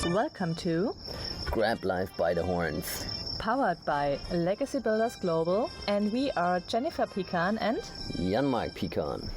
Welcome to Grab Life by the Horns. Powered by Legacy Builders Global, and we are Jennifer Pecan and Jan-Mark Pecan.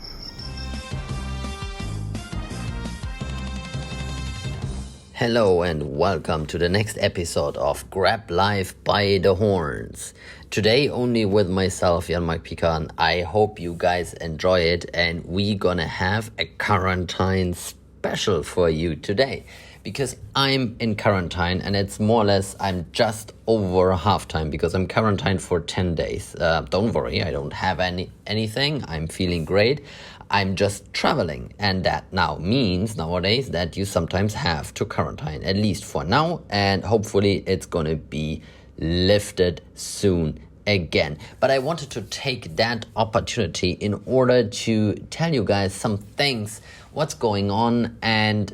Hello and welcome to the next episode of Grab Life by the Horns. Today only with myself, Jan-Mark Pecan. I hope you guys enjoy it, and we gonna have a quarantine special for you today. Because I'm in quarantine, and it's more or less, I'm just over halftime because I'm quarantined for 10 days. Don't worry, I don't have anything. I'm feeling great. I'm just traveling, and that now means nowadays that you sometimes have to quarantine, at least for now, and hopefully it's gonna be lifted soon again. But I wanted to take that opportunity in order to tell you guys some things, what's going on, and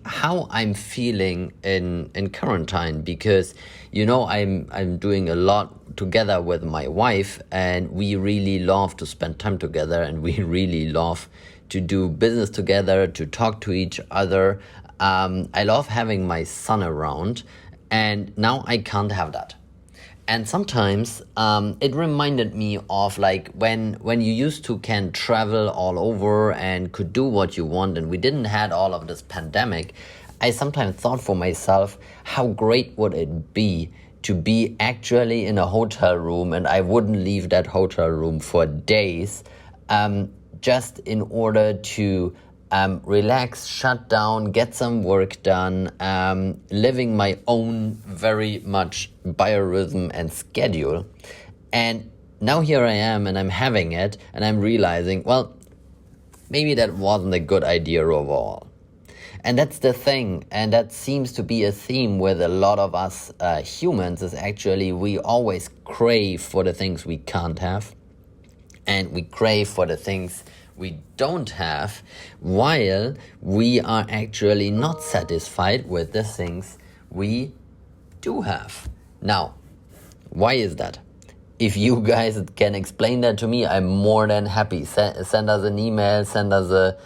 how I'm feeling in quarantine, because you know I'm doing a lot together with my wife, and we really love to spend time together, and we really love to do business together, to talk to each other. I love having my son around, and now I can't have that. And sometimes it reminded me of like when you used to can travel all over and could do what you want, and we didn't had all of this pandemic. I sometimes thought for myself, how great would it be to be actually in a hotel room, and I wouldn't leave that hotel room for days, just in order to relax, shut down, get some work done, living my own very much biorhythm and schedule. And now here I am, and I'm having it, and I'm realizing, well, maybe that wasn't a good idea overall. And that's the thing, and that seems to be a theme with a lot of us humans, is actually we always crave for the things we can't have, and we crave for the things we don't have, while we are actually not satisfied with the things we do have. Now, why is that? If you guys can explain that to me, I'm more than happy. Send us an email, send us a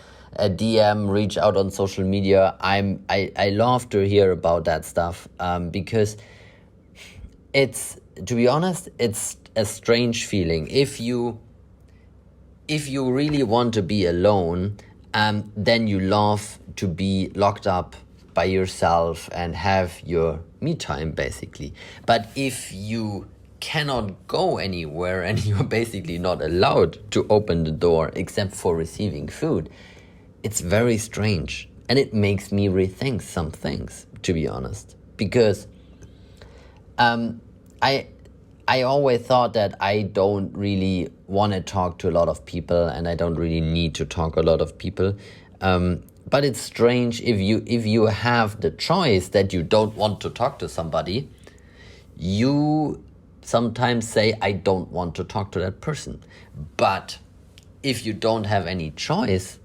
DM, reach out on social media. I love to hear about that stuff, because it's, to be honest, it's a strange feeling. If you really want to be alone, then you love to be locked up by yourself and have your me time, basically. But if you cannot go anywhere and you're basically not allowed to open the door except for receiving food, it's very strange. And it makes me rethink some things, to be honest. Because I always thought that I don't really want to talk to a lot of people, and I don't really need to talk to a lot of people. But it's strange if you have the choice that you don't want to talk to somebody, you sometimes say, I don't want to talk to that person. But if you don't have any choice,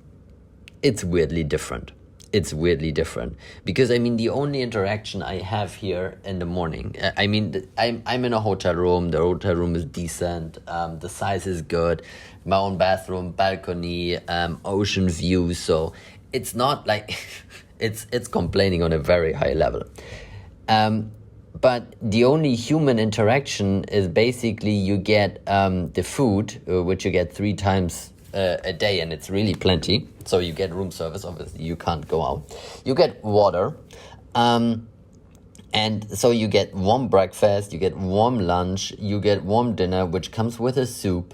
it's weirdly different. It's weirdly different, because I mean, the only interaction I have here in the morning, I mean, I'm in a hotel room. The hotel room is decent. The size is good. My own bathroom, balcony, ocean view. So it's not like it's complaining on a very high level. But the only human interaction is basically you get the food, which you get 3 times a day, and it's really plenty. So you get room service, obviously you can't go out. You get water, and so you get warm breakfast, you get warm lunch, you get warm dinner, which comes with a soup.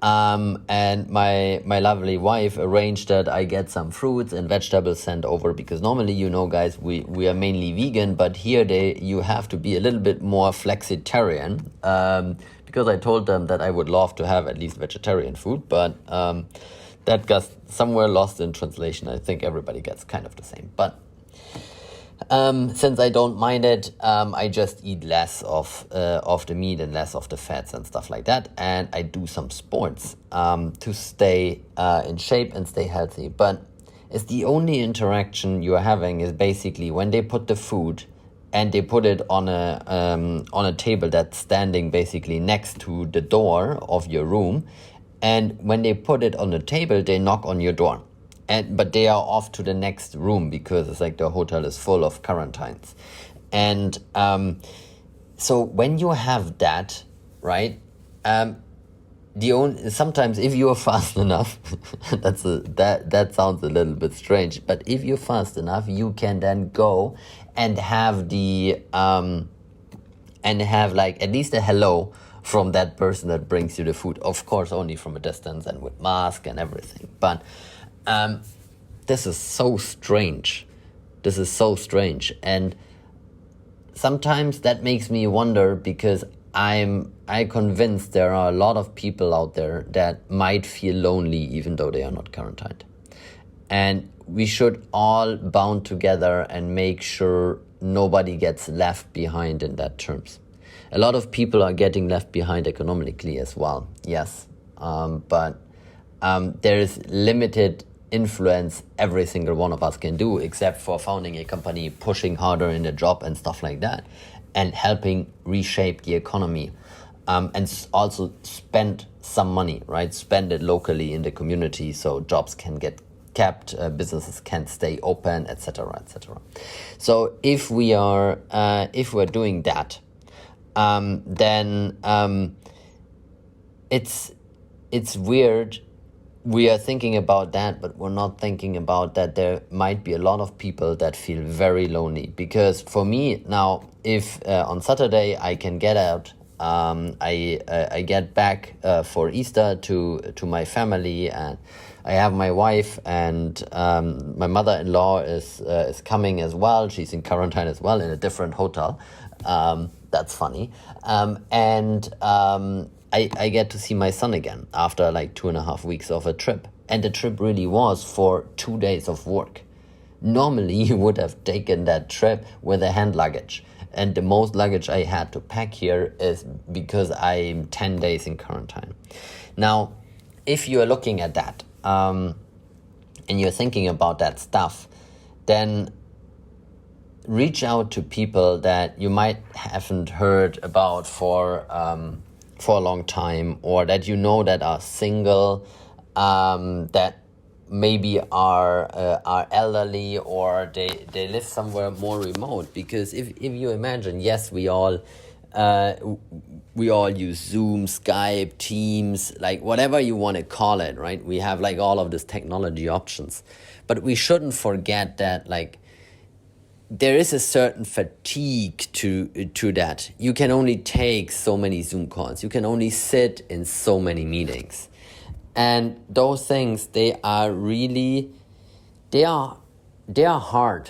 And my lovely wife arranged that I get some fruits and vegetables sent over, because normally, you know, guys, we are mainly vegan, but here you have to be a little bit more flexitarian, because I told them that I would love to have at least vegetarian food, but that got somewhere lost in translation. I think everybody gets kind of the same. But since I don't mind it, I just eat less of the meat and less of the fats and stuff like that, and I do some sports to stay in shape and stay healthy. But it's the only interaction you are having is basically when they put the food and they put it on a table that's standing basically next to the door of your room, and when they put it on the table, they knock on your door. but they are off to the next room because it's like the hotel is full of quarantines. And so when you have that, right, sometimes if you are fast enough, that sounds a little bit strange, but if you're fast enough, you can then go and have like at least a hello from that person that brings you the food. Of course, only from a distance and with mask and everything. But this is so strange. And sometimes that makes me wonder, because I convinced there are a lot of people out there that might feel lonely even though they are not quarantined. And we should all bond together and make sure nobody gets left behind in that terms. A lot of people are getting left behind economically as well, yes. But there is limited influence every single one of us can do, except for founding a company, pushing harder in a job and stuff like that, and helping reshape the economy. And also spend some money, right? Spend it locally in the community so jobs can get kept, businesses can stay open, etc., etc. So if we're doing that, then it's weird. We are thinking about that, but we're not thinking about that there might be a lot of people that feel very lonely. Because for me now, if on Saturday I can get out, I get back for Easter to my family, and I have my wife, and my mother-in-law is coming as well. She's in quarantine as well in a different hotel. That's funny. I get to see my son again after like 2.5 weeks of a trip. And the trip really was for 2 days of work. Normally you would have taken that trip with a hand luggage. And the most luggage I had to pack here is because I'm 10 days in quarantine. Now, if you're looking at that, and you're thinking about that stuff, then reach out to people that you might haven't heard about for a long time, or that you know that are single, that maybe are elderly, or they live somewhere more remote. Because if you imagine, yes, we all use Zoom, Skype, Teams, like whatever you want to call it, right? We have like all of these technology options, but we shouldn't forget that like there is a certain fatigue to that. You can only take so many Zoom calls. You can only sit in so many meetings. And those things, they are hard.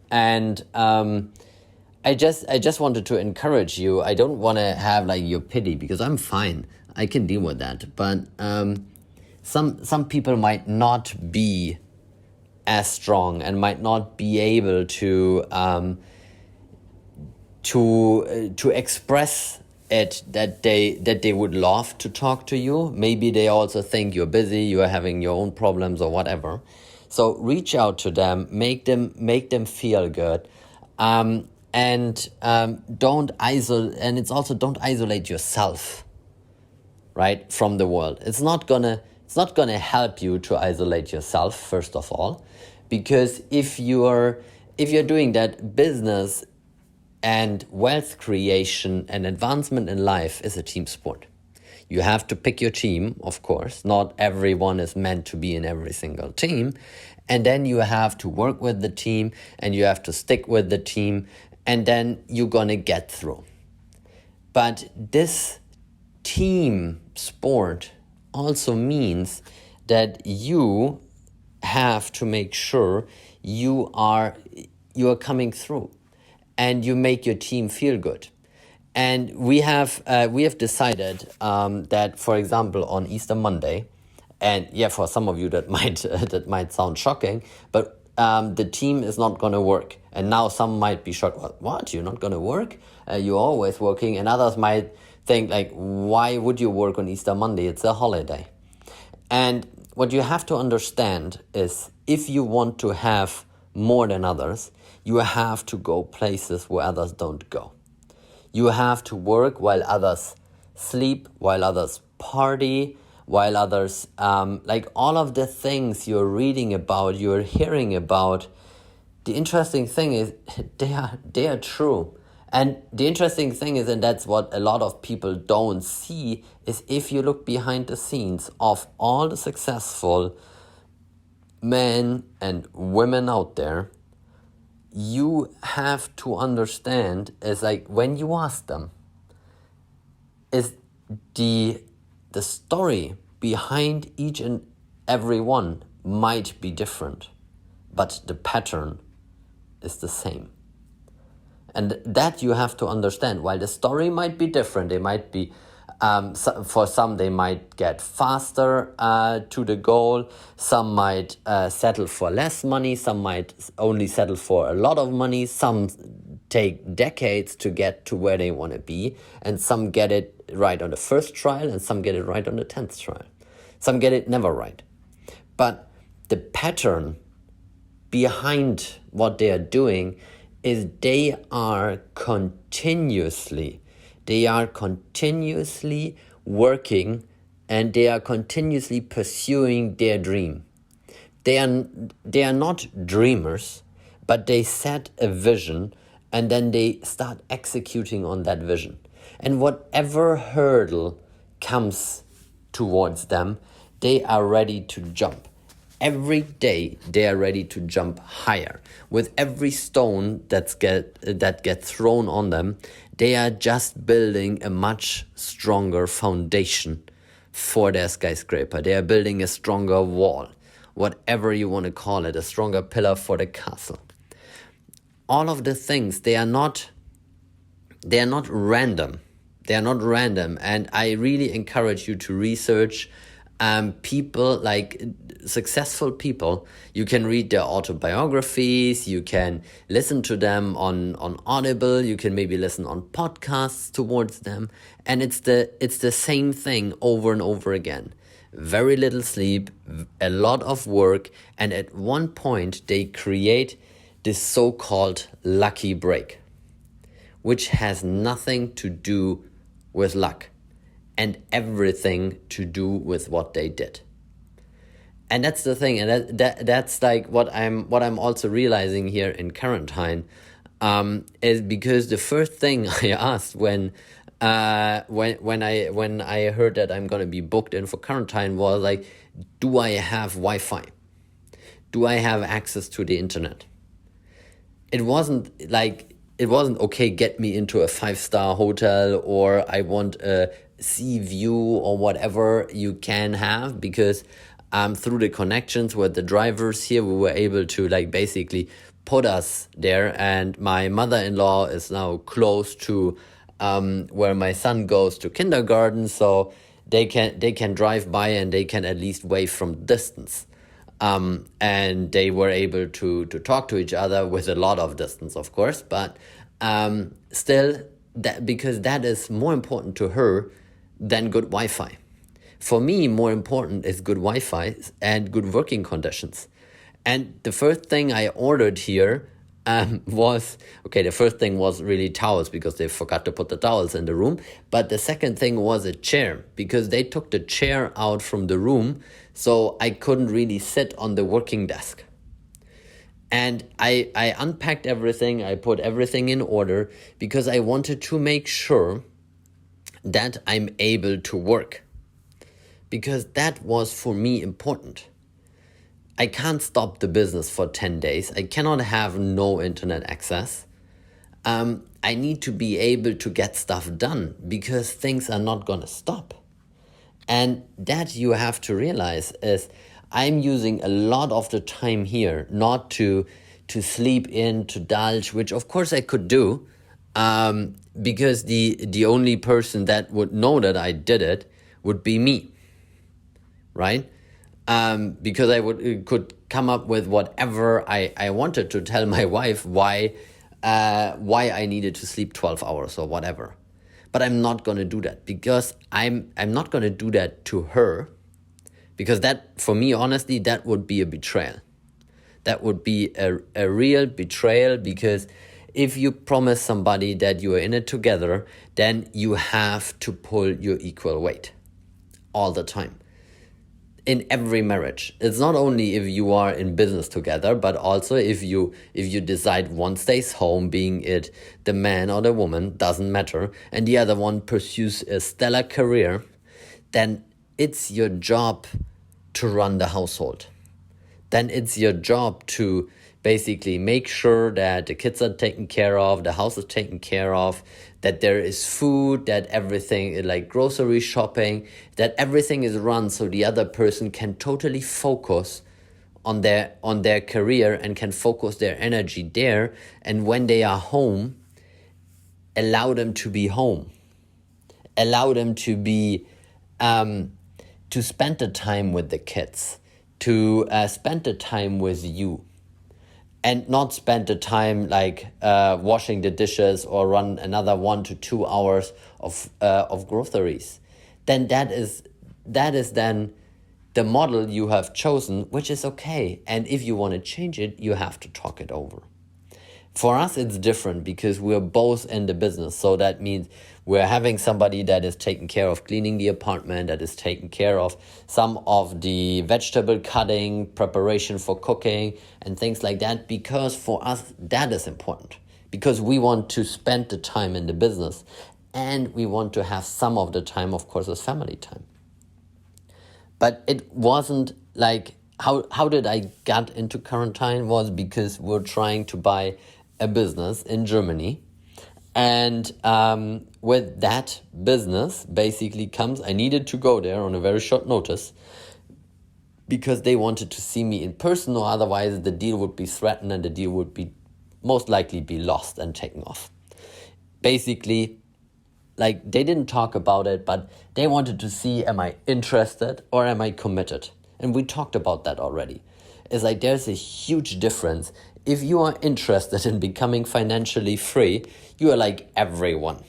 And I just wanted to encourage you. I don't want to have like your pity, because I'm fine. I can deal with that. But some people might not be as strong and might not be able to express it that they would love to talk to you. Maybe they also think you're busy, you are having your own problems or whatever. So reach out to them, make them feel good, and don't isolate yourself, right, from the world. It's not gonna help you to isolate yourself, first of all, because if you're doing that, business and wealth creation and advancement in life is a team sport. You have to pick your team, of course. Not everyone is meant to be in every single team. And then you have to work with the team, and you have to stick with the team, and then you're gonna get through. But this team sport also means that you have to make sure you are coming through, and you make your team feel good. And we have decided that, for example, on Easter Monday, and yeah, for some of you that might sound shocking, but the team is not going to work. And now some might be shocked. What? You're not going to work? You're always working. And others might think like, why would you work on Easter Monday? It's a holiday. And what you have to understand is, if you want to have more than others, you have to go places where others don't go. You have to work while others sleep, while others party, while others, like all of the things you're reading about, you're hearing about, the interesting thing is they are true. And the interesting thing is, and that's what a lot of people don't see, is if you look behind the scenes of all the successful men and women out there, you have to understand is like when you ask them, is the story behind each and every one might be different, but the pattern is the same. And that you have to understand. While the story might be different, they might be, for some they might get faster to the goal, some might settle for less money, some might only settle for a lot of money, some take decades to get to where they want to be, and some get it right on the first trial, and some get it right on the 10th trial. Some get it never right. But the pattern behind what they are doing is they are continuously working, and they are continuously pursuing their dream. They are not dreamers, but they set a vision and then they start executing on that vision. And whatever hurdle comes towards them, they are ready to jump. Every day they are ready to jump higher. With every stone that gets thrown on them, they are just building a much stronger foundation for their skyscraper. They are building a stronger wall, whatever you want to call it, a stronger pillar for the castle. All of the things, they are not random. They are not random, and I really encourage you to research people, like successful people. You can read their autobiographies, you can listen to them on Audible, you can maybe listen on podcasts towards them, and it's the same thing over and over again. Very little sleep, a lot of work, and at one point they create this so-called lucky break, which has nothing to do with luck and everything to do with what they did. And that's the thing, and that's like what I'm also realizing here in quarantine, is because the first thing I asked when I heard that I'm gonna be booked in for quarantine was like, do I have Wi-Fi? Do I have access to the internet? It wasn't okay, get me into a 5-star hotel, or I want a sea view or whatever you can have, because through the connections with the drivers here, we were able to like basically put us there. And my mother-in-law is now close to where my son goes to kindergarten, so they can drive by and they can at least wave from distance. And they were able to talk to each other with a lot of distance, of course, but still, that because that is more important to her than good Wi-Fi. For me, more important is good Wi-Fi and good working conditions. And the first thing I ordered here the first thing was really towels, because they forgot to put the towels in the room. But the second thing was a chair, because they took the chair out from the room, so I couldn't really sit on the working desk. And I unpacked everything, I put everything in order, because I wanted to make sure that I'm able to work. Because that was for me important. I can't stop the business for 10 days. I cannot have no internet access. I need to be able to get stuff done, because things are not gonna stop. And that you have to realize is I'm using a lot of the time here not to sleep in, to indulge, which of course I could do, because the only person that would know that I did it would be me, right? Because I could come up with whatever I wanted to tell my wife why I needed to sleep 12 hours or whatever. But I'm not going to do that, because I'm not going to do that to her, because that, for me, honestly, that would be a betrayal. That would be a real betrayal, because if you promise somebody that you are in it together, then you have to pull your equal weight all the time. in every marriage. It's not only if you are in business together, but also if you decide one stays home, being it the man or the woman, doesn't matter, and the other one pursues a stellar career, then it's your job to run the household. Then it's your job to basically make sure that the kids are taken care of, the house is taken care of, that there is food, that everything, like grocery shopping, that everything is run so the other person can totally focus on their career and can focus their energy there. And when they are home, allow them to be home. Allow them to be, to spend the time with the kids, to spend the time with you, and not spend the time like washing the dishes or run another 1 to 2 hours of groceries. Then that is then the model you have chosen, which is okay. And if you want to change it, you have to talk it over. For us, it's different because we're both in the business. So that means we're having somebody that is taking care of cleaning the apartment, that is taking care of some of the vegetable cutting, preparation for cooking, and things like that. Because for us, that is important. Because we want to spend the time in the business. And we want to have some of the time, of course, as family time. But it wasn't like, how did I get into quarantine? Was because we're trying to buy a business in Germany. And with that business basically comes, I needed to go there on a very short notice because they wanted to see me in person, or otherwise the deal would be threatened and the deal would be most likely be lost and taken off. Basically, like, they didn't talk about it, but they wanted to see, am I interested or am I committed? And we talked about that already. It's like there's a huge difference. If you are interested in becoming financially free, you are like everyone.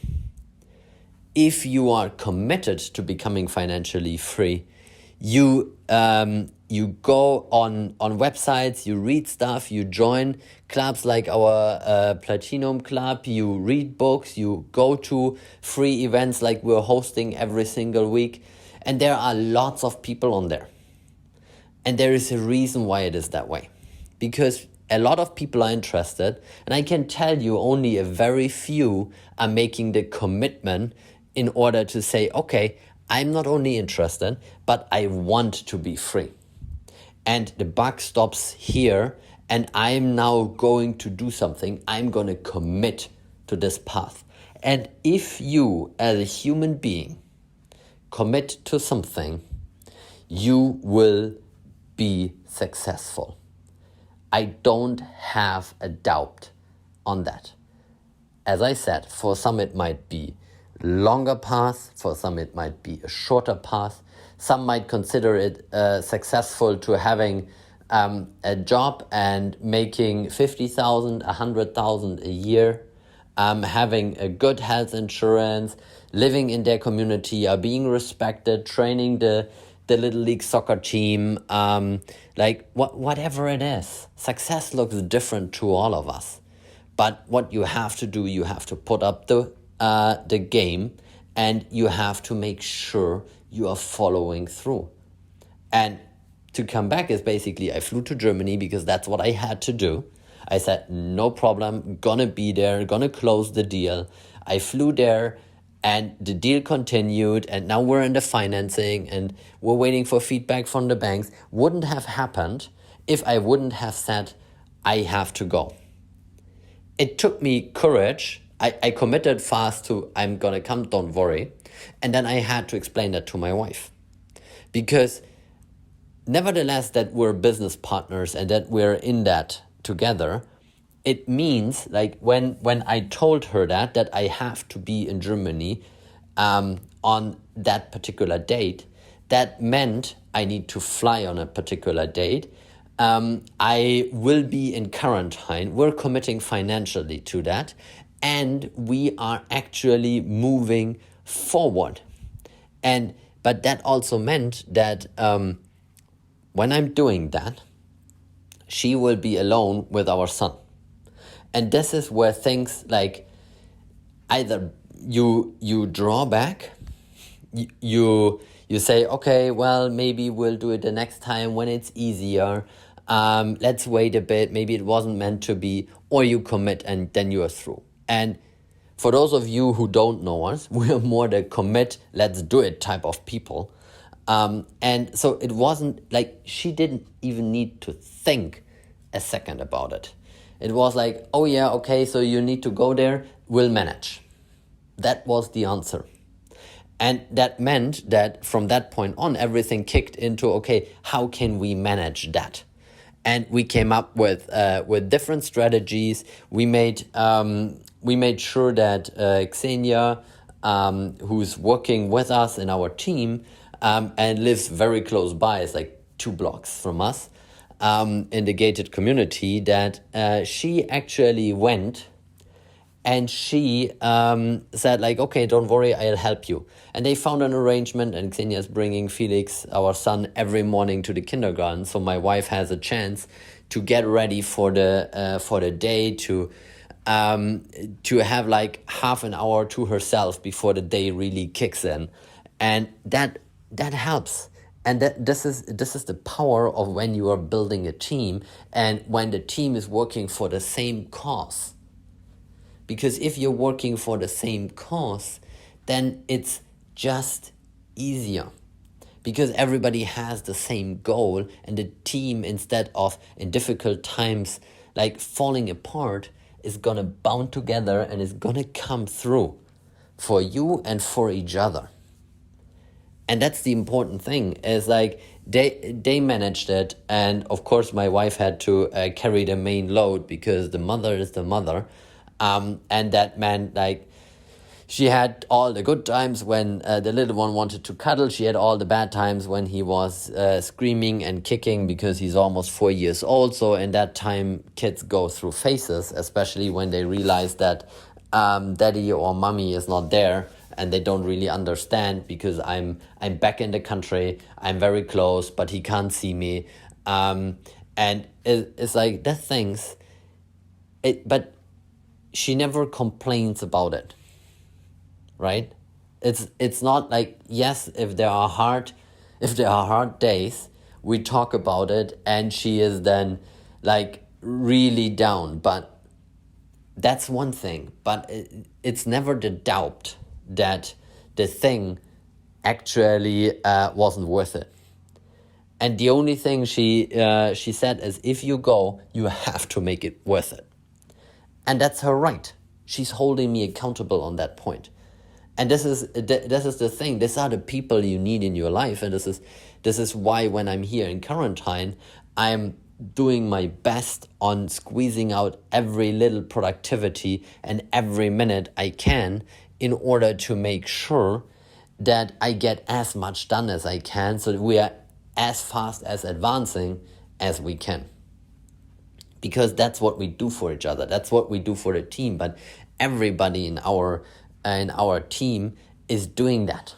If you are committed to becoming financially free, you go on websites, you read stuff, you join clubs like our Platinum Club, you read books, you go to free events like we're hosting every single week, and there are lots of people on there. And there is a reason why it is that way. Because a lot of people are interested, and I can tell you only a very few are making the commitment in order to say, okay, I'm not only interested, but I want to be free. And the buck stops here, and I'm now going to do something. I'm going to commit to this path. And if you, as a human being, commit to something, you will be successful. I don't have a doubt on that. As I said, for some it might be longer path, for some it might be a shorter path. Some might consider it successful to having a job and making 50,000, 100,000 a year, having a good health insurance, living in their community, are being respected, training the little league soccer team, whatever it is. Success looks different to all of us. But what you have to do, you have to put up the game, and you have to make sure you are following through. And to come back is basically, I flew to Germany because that's what I had to do. I said, no problem, gonna be there, gonna close the deal. I flew there, and the deal continued, and now we're in the financing, and we're waiting for feedback from the banks. Wouldn't have happened if I wouldn't have said, I have to go. It took me courage. I committed fast to, I'm gonna come, don't worry. And then I had to explain that to my wife. Because nevertheless that we're business partners and that we're in that together, it means, like, when I told her that I have to be in Germany on that particular date, that meant I need to fly on a particular date. I will be in quarantine. We're committing financially to that. And we are actually moving forward. But that also meant that when I'm doing that, she will be alone with our son. And this is where things like either you draw back, you You say, okay, well, maybe we'll do it the next time when it's easier. Let's wait a bit. Maybe it wasn't meant to be. Or you commit and then you are through. And for those of you who don't know us, we're more the commit, let's do it type of people. And so it wasn't like she didn't even need to think a second about it. It was like, oh yeah, okay, so you need to go there, we'll manage. That was the answer. And that meant that from that point on, everything kicked into, okay, how can we manage that? And we came up with different strategies. We made sure that Xenia, who's working with us in our team and lives very close by, it's like 2 blocks from us, in the gated community, that she actually went and she said like, okay, don't worry, I'll help you. And they found an arrangement, and Xenia's bringing Felix, our son, every morning to the kindergarten. So my wife has a chance to get ready for the day, to have like half an hour to herself before the day really kicks in. And that helps. And this is the power of when you are building a team and when the team is working for the same cause. Because if you're working for the same cause, then it's just easier. Because everybody has the same goal, and the team, instead of in difficult times like falling apart, is gonna bound together and is gonna come through for you and for each other. And that's the important thing, is like they managed it. And of course my wife had to carry the main load, because the mother is the mother. And that meant like she had all the good times when the little one wanted to cuddle. She had all the bad times when he was screaming and kicking, because he's almost 4 years old. So in that time, kids go through phases, especially when they realize that daddy or mommy is not there, and they don't really understand, because I'm back in the country, I'm very close, but he can't see me. And it's like that things. But she never complains about it, right? It's not like, yes, if there are hard days, we talk about it, and she is then like really down. But that's one thing. But it's never the doubt that the thing actually wasn't worth it. And the only thing she said is, if you go, you have to make it worth it. And that's her right. She's holding me accountable on that point. And this is the thing. These are the people you need in your life. And this is why when I'm here in quarantine, I'm doing my best on squeezing out every little productivity and every minute I can, in order to make sure that I get as much done as I can, so that we are as fast as advancing as we can. Because that's what we do for each other. That's what we do for the team. But everybody in our team is doing that.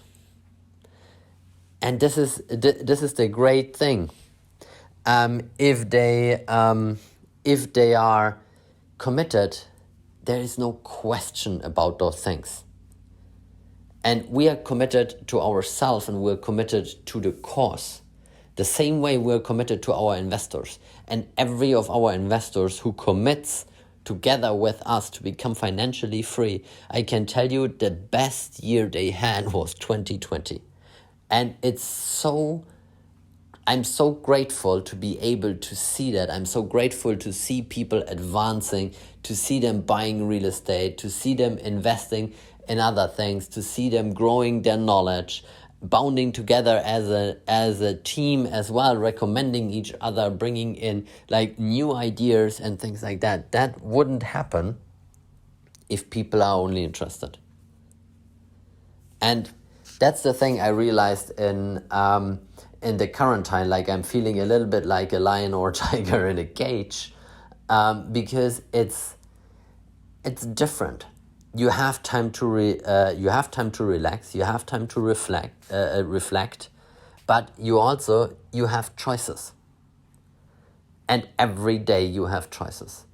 And this is the great thing. If they are committed, there is no question about those things. And we are committed to ourselves, and we're committed to the cause. The same way we're committed to our investors. And every of our investors who commits together with us to become financially free, I can tell you the best year they had was 2020. And I'm so grateful to be able to see that. I'm so grateful to see people advancing, to see them buying real estate, to see them investing in other things, to see them growing their knowledge, bounding together as a team as well, recommending each other, bringing in like new ideas and things like that. That wouldn't happen if people are only interested. And that's the thing I realized in the current time. Like, I'm feeling a little bit like a lion or tiger in a cage, because it's different. You have time to relax. You have time to reflect, but you have choices. And every day you have choices.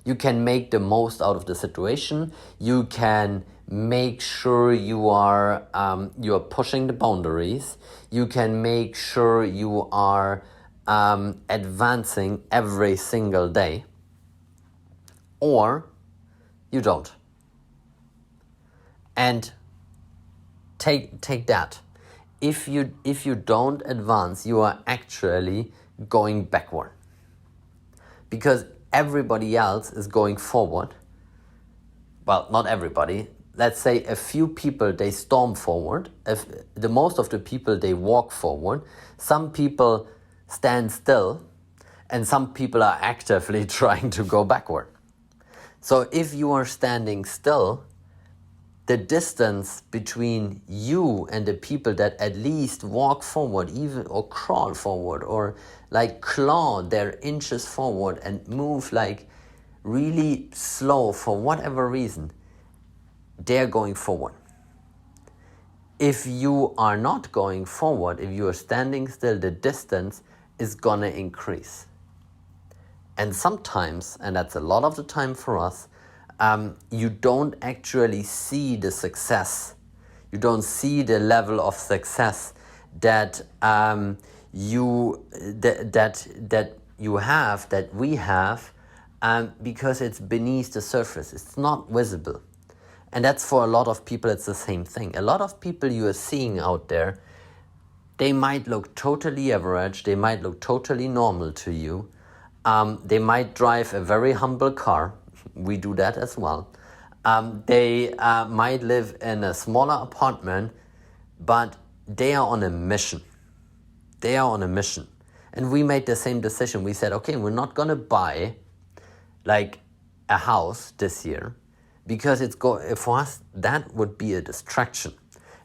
You can make the most out of the situation. You can make sure you're pushing the boundaries. You can make sure you are advancing every single day, or you don't. And take that. If you don't advance, you are actually going backward, because everybody else is going forward. Well, not everybody. Let's say a few people, they storm forward. If the most of the people, they walk forward. Some people stand still, and some people are actively trying to go backward. So if you are standing still, the distance between you and the people that at least walk forward, even or crawl forward, or like claw their inches forward and move like really slow for whatever reason, they're going forward. If you are not going forward, if you are standing still, the distance is gonna increase. And sometimes, and that's a lot of the time for us, you don't actually see the success. You don't see the level of success that we have, because it's beneath the surface. It's not visible. And that's for a lot of people, it's the same thing. A lot of people you are seeing out there, they might look totally average, they might look totally normal to you. They might drive a very humble car. We do that as well. They might live in a smaller apartment, but they are on a mission. They are on a mission. And we made the same decision. We said, okay, we're not gonna buy like a house this year, because for us, that would be a distraction.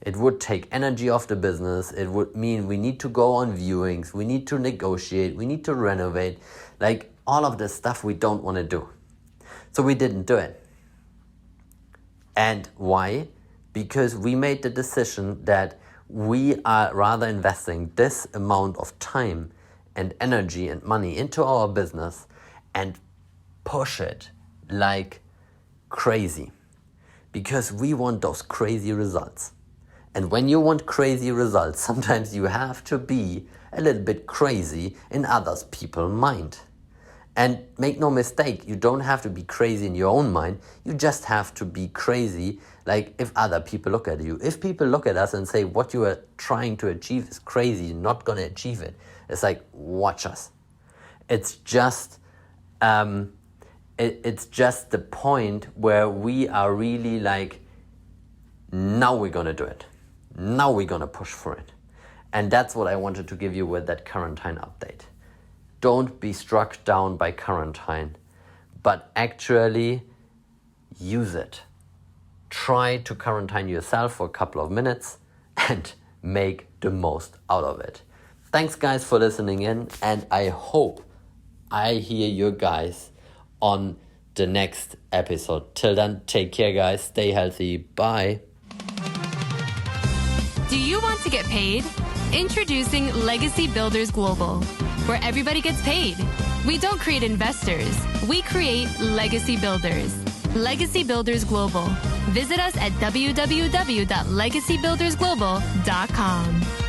It would take energy off the business. It would mean we need to go on viewings, we need to negotiate, we need to renovate, like all of the stuff we don't want to do. So we didn't do it. And why? Because we made the decision that we are rather investing this amount of time and energy and money into our business and push it like crazy, because we want those crazy results. And when you want crazy results, sometimes you have to be a little bit crazy in others people's mind. And make no mistake, you don't have to be crazy in your own mind. You just have to be crazy like if other people look at you. If people look at us and say what you are trying to achieve is crazy, you're not going to achieve it. It's like, watch us. It's just it's just the point where we are really like, now we're going to do it. Now we're going to push for it. And that's what I wanted to give you with that quarantine update. Don't be struck down by quarantine, but actually use it. Try to quarantine yourself for a couple of minutes and make the most out of it. Thanks guys for listening in, and I hope I hear you guys on the next episode. Till then, take care guys, stay healthy, bye. Do you want to get paid? Introducing Legacy Builders Global, where everybody gets paid. We don't create investors, we create legacy builders. Legacy Builders Global. Visit us at www.legacybuildersglobal.com.